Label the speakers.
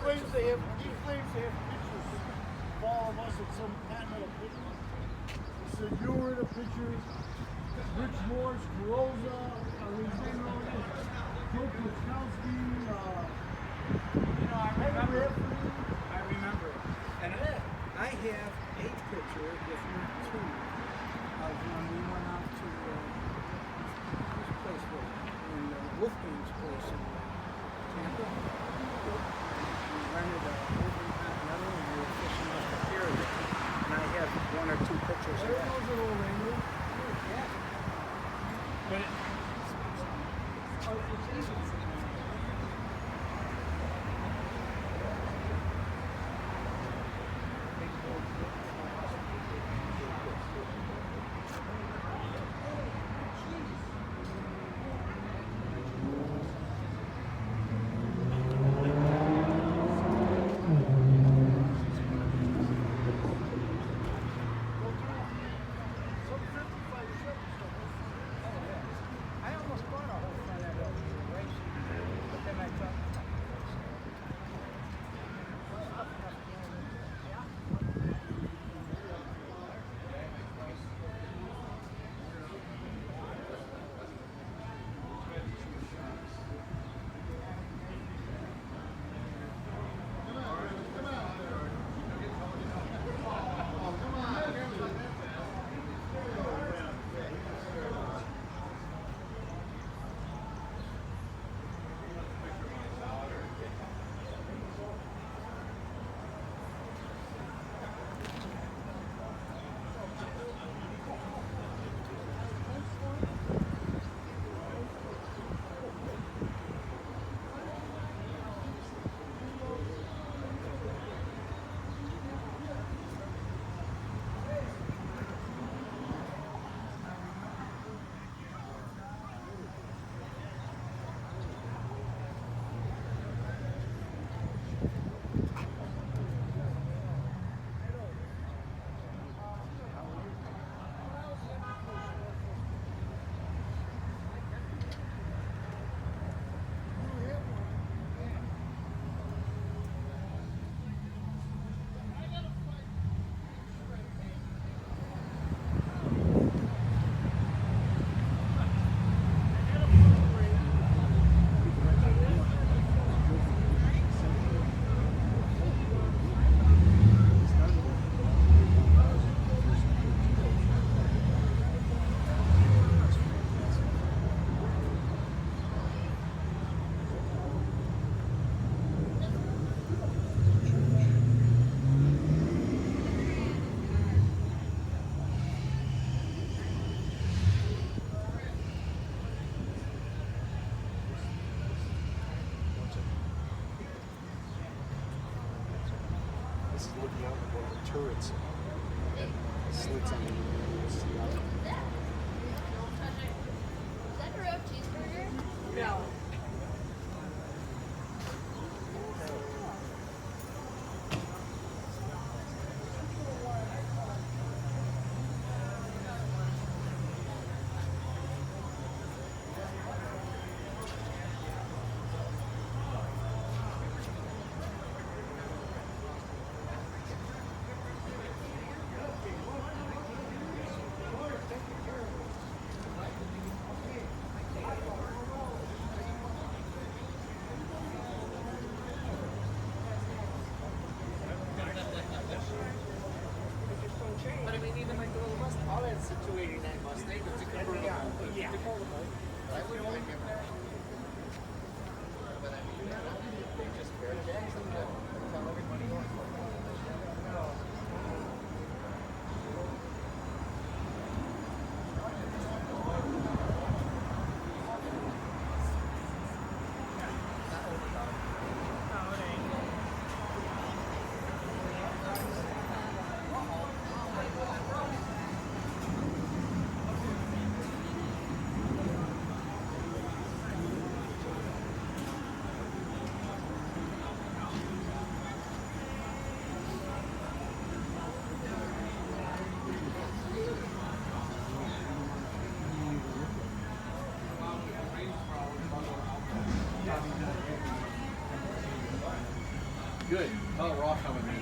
Speaker 1: claims they have pictures of all of us at some continental picture. He said you were the pictures. Rich Morris, Carosa, Joe Kuczkowski,
Speaker 2: I remember. And I have a picture, if not two, of when we went out to whose place was it? In Wolfgang's place in Tampa. We rented a Open Continental and we were fishing off the pier there. And I have one or two pictures of that. Yeah. But I almost bought a whole front end of the race, but then I thought,
Speaker 3: This is looking out of one of the turrets. Slits on the
Speaker 4: Is that a real cheeseburger?
Speaker 2: no.
Speaker 5: But I mean, even like the little Mustang, all that's a 289 Mustang, it's a convertible.
Speaker 2: Yeah.
Speaker 5: Right? We only give that. But I mean, they just bear Jackson to tell everybody else.
Speaker 3: Good. Oh, raw coming in.